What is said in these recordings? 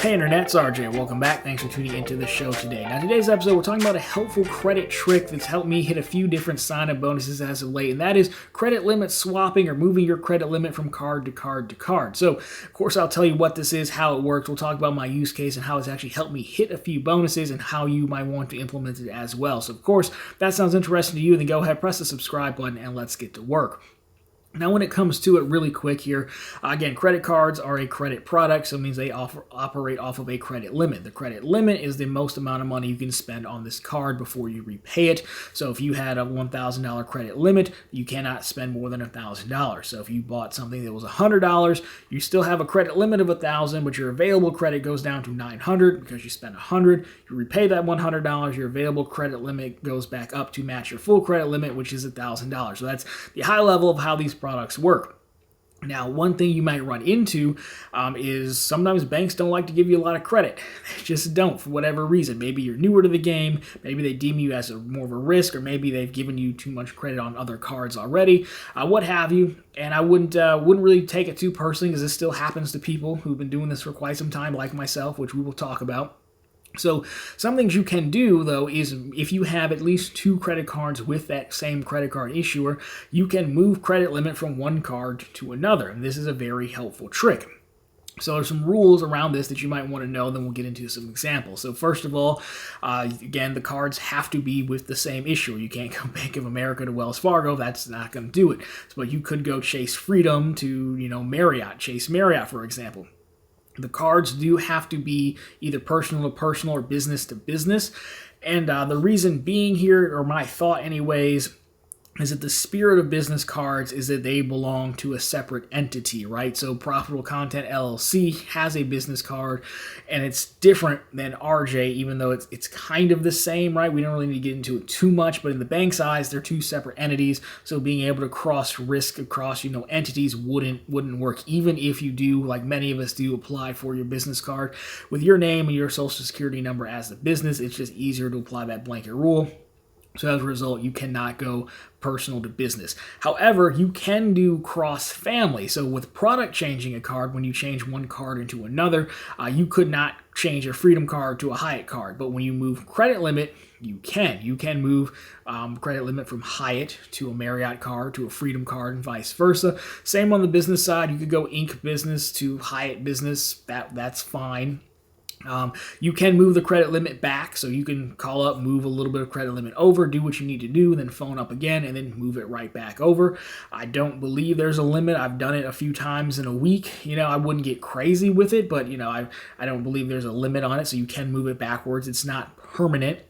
Hey Internet, it's RJ. Welcome back. Thanks for tuning into the show today. Now, today's episode, we're talking about a helpful credit trick that's helped me hit a few different sign-up bonuses as of late, and that is credit limit swapping or moving your credit limit from card to card to card. So, of course, I'll tell you what this is, how it works. We'll talk about my use case and how it's actually helped me hit a few bonuses and how you might want to implement it as well. So, of course, if that sounds interesting to you, then go ahead, press the subscribe button, and let's get to work. Now, when it comes to it really quick here, again, credit cards are a credit product, so it means they operate off of a credit limit. The credit limit is the most amount of money you can spend on this card before you repay it. So if you had a $1,000 credit limit, you cannot spend more than $1,000. So if you bought something that was $100, you still have a credit limit of $1,000, but your available credit goes down to $900 because you spent $100. You repay that $100, your available credit limit goes back up to match your full credit limit, which is $1,000. So that's the high level of how these products work. Now, one thing you might run into is sometimes banks don't like to give you a lot of credit. They just don't for whatever reason. Maybe you're newer to the game, maybe they deem you as more of a risk, or maybe they've given you too much credit on other cards already, what have you. And I wouldn't really take it too personally, because this still happens to people who've been doing this for quite some time, like myself, which we will talk about. So some things you can do, though, is if you have at least two credit cards with that same credit card issuer, you can move credit limit from one card to another. And this is a very helpful trick. So there's some rules around this that you might want to know, then we'll get into some examples. So first of all, again, the cards have to be with the same issuer. You can't go Bank of America to Wells Fargo. That's not going to do it. But you could go Chase Freedom to, Marriott, Chase Marriott, for example. The cards do have to be either personal to personal or business to business. And the reason being here, or my thought anyways, is that the spirit of business cards is that they belong to a separate entity, right? So Profitable Content LLC has a business card, and it's different than RJ, even though it's kind of the same, right? We don't really need to get into it too much, but in the bank's eyes, they're two separate entities, so being able to cross risk across, entities wouldn't work, even if you do, like many of us do, apply for your business card with your name and your social security number as the business. It's just easier to apply that blanket rule. So as a result, you cannot go personal to business. However, you can do cross-family. So with product changing a card, when you change one card into another, you could not change a Freedom card to a Hyatt card. But when you move credit limit, you can. You can move credit limit from Hyatt to a Marriott card to a Freedom card and vice versa. Same on the business side. You could go Inc. business to Hyatt business. That's fine. You can move the credit limit back, so you can call up, move a little bit of credit limit over, do what you need to do, and then phone up again, and then move it right back over. I don't believe there's a limit. I've done it a few times in a week. I wouldn't get crazy with it, but, I don't believe there's a limit on it, so you can move it backwards. It's not permanent.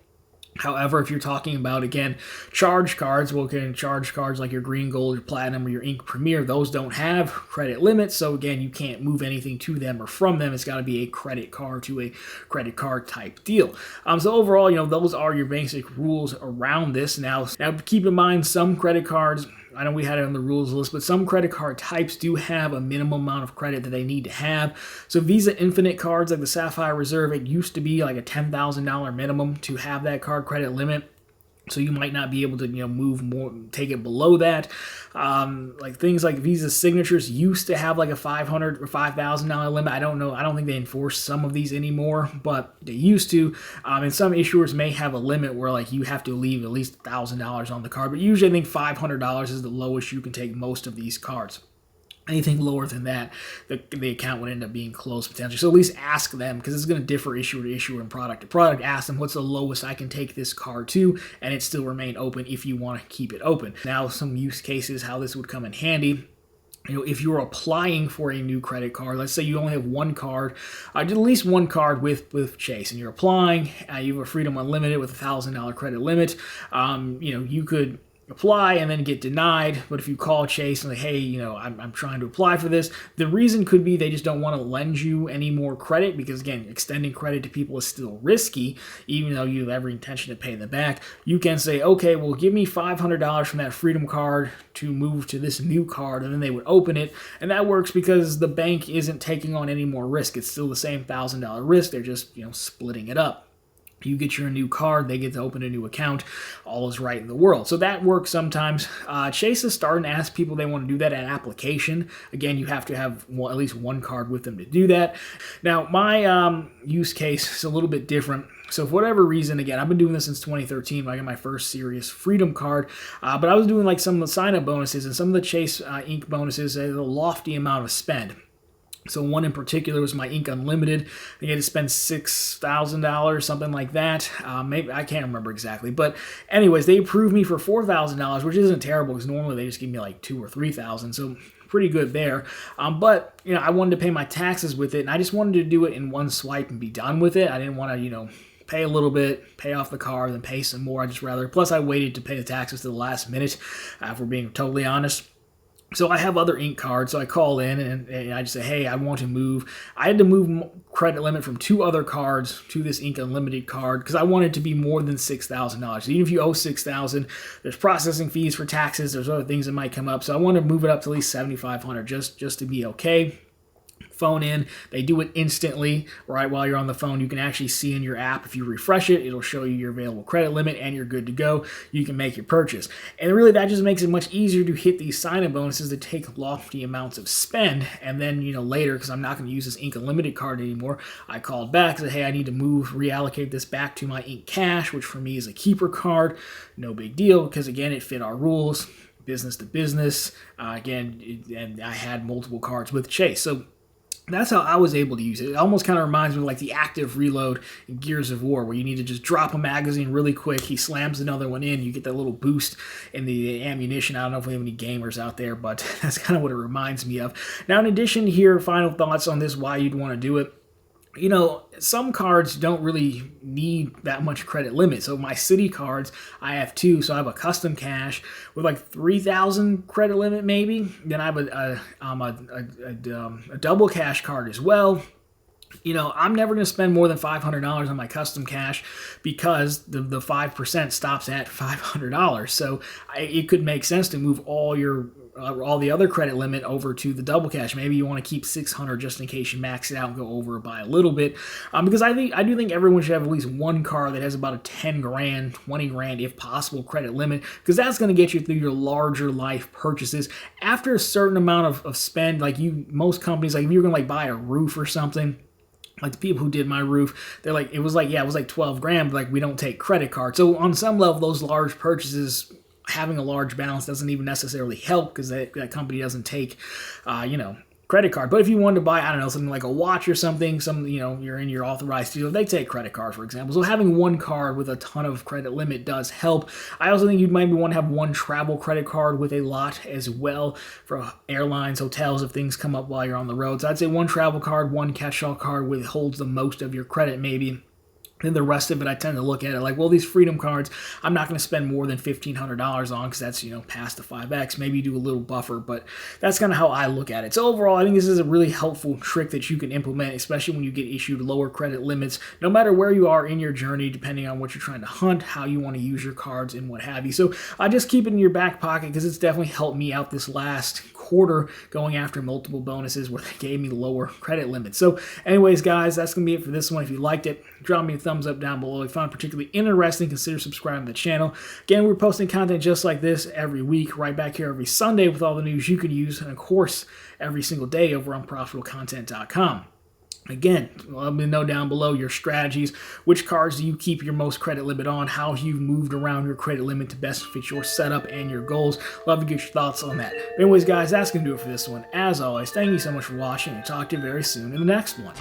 However, if you're talking about, again, charge cards, charge cards like your Green, Gold, your Platinum, or your Ink Premier, those don't have credit limits. So, again, you can't move anything to them or from them. It's got to be a credit card to a credit card type deal. So, overall, those are your basic rules around this. Now, keep in mind, some credit cards, I know we had it on the rules list, but some credit card types do have a minimum amount of credit that they need to have. So Visa Infinite cards like the Sapphire Reserve, it used to be like a $10,000 minimum to have that card credit limit. So you might not be able to, move more, take it below that. Like things like Visa Signatures used to have like a $500 or $5,000 limit. I don't know. I don't think they enforce some of these anymore, but they used to. And some issuers may have a limit where like you have to leave at least $1,000 on the card. But usually I think $500 is the lowest you can take most of these cards. Anything lower than that, the account would end up being closed potentially. So at least ask them, because it's going to differ issuer to issuer and product to product. Ask them, what's the lowest I can take this card to, and it still remain open if you want to keep it open. Now, some use cases, how this would come in handy. If you're applying for a new credit card, let's say you only have one card, at least one card with Chase, and you're applying, you have a Freedom Unlimited with a $1,000 credit limit, you could apply and then get denied. But if you call Chase and say, hey, I'm trying to apply for this, the reason could be they just don't want to lend you any more credit, because again, extending credit to people is still risky, even though you have every intention to pay them back. You can say, okay, well, give me $500 from that Freedom card to move to this new card, and then they would open it. And that works because the bank isn't taking on any more risk. It's still the same $1,000 risk. They're just, splitting it up. You get your new card, they get to open a new account, all is right in the world. So that works sometimes. Chase is starting to ask people they want to do that at application. Again, you have to have at least one card with them to do that. Now, my use case is a little bit different. So for whatever reason, again, I've been doing this since 2013 when I got my first serious Freedom card, but I was doing like some of the sign-up bonuses and some of the Chase Ink bonuses at a lofty amount of spend. So one in particular was my Ink Unlimited. I had to spend $6,000, something like that. Maybe I can't remember exactly. But anyways, they approved me for $4,000, which isn't terrible because normally they just give me like $2,000 or $3,000. So pretty good there. But I wanted to pay my taxes with it, and I just wanted to do it in one swipe and be done with it. I didn't want to, pay a little bit, pay off the car, then pay some more. I just rather. Plus, I waited to pay the taxes to the last minute, if we're being totally honest. So I have other Ink cards, so I call in and I just say, hey, I want to move. I had to move credit limit from 2 other cards to this Ink Unlimited card because I wanted it to be more than $6,000. So even if you owe $6,000, there's processing fees for taxes, there's other things that might come up. So I want to move it up to at least $7,500 just to be okay. Phone in, they do it instantly right while you're on the phone. You can actually see in your app, if you refresh it, it'll show you your available credit limit and you're good to go. You can make your purchase. And really that just makes it much easier to hit these sign-up bonuses that take lofty amounts of spend. And then, later, because I'm not going to use this Ink Unlimited card anymore, I called back and said, hey, I need to reallocate this back to my Ink Cash, which for me is a keeper card. No big deal, because again, it fit our rules, business to business. And I had multiple cards with Chase. So that's how I was able to use it. It almost kind of reminds me of like the active reload in Gears of War, where you need to just drop a magazine really quick. He slams another one in. You get that little boost in the ammunition. I don't know if we have any gamers out there, but that's kind of what it reminds me of. Now, in addition here, final thoughts on this, why you'd want to do it. Some cards don't really need that much credit limit. So my city cards, I have 2. So I have a custom cash with like 3,000 credit limit maybe. Then I have a double cash card as well. I'm never going to spend more than $500 on my custom cash because the 5% stops at $500. So it could make sense to move all the other credit limit over to the double cash. Maybe you want to keep $600 just in case you max it out and go over by a little bit. Because I do think everyone should have at least one card that has about a 10 grand, 20 grand, if possible, credit limit, because that's going to get you through your larger life purchases. After a certain amount of spend, most companies, like if you're going to buy a roof or something, like the people who did my roof, they're like, it was like 12 grand, but we don't take credit cards. So on some level, those large purchases, having a large balance doesn't even necessarily help because that company doesn't take, credit card. But if you wanted to buy, I don't know, something like a watch or something, you're in your authorized deal, they take credit cards, for example. So having one card with a ton of credit limit does help. I also think you might want to have one travel credit card with a lot as well for airlines, hotels, if things come up while you're on the road. So I'd say one travel card, one catch-all card holds the most of your credit maybe. Then the rest of it, I tend to look at it like, well, these Freedom cards, I'm not going to spend more than $1,500 on because that's, past the 5X. Maybe do a little buffer, but that's kind of how I look at it. So overall, I think this is a really helpful trick that you can implement, especially when you get issued lower credit limits, no matter where you are in your journey, depending on what you're trying to hunt, how you want to use your cards, and what have you. So just keep it in your back pocket because it's definitely helped me out this last quarter going after multiple bonuses where they gave me lower credit limits. So anyways, guys, that's going to be it for this one. If you liked it, drop me a thumbs up down below. If you found it particularly interesting, consider subscribing to the channel. Again, we're posting content just like this every week, right back here every Sunday with all the news you can use, and of course, every single day over on profitablecontent.com. Again, let me know down below your strategies. Which cards do you keep your most credit limit on? How you've moved around your credit limit to best fit your setup and your goals. Love to get your thoughts on that. But anyways, guys, that's going to do it for this one. As always, thank you so much for watching, and talk to you very soon in the next one.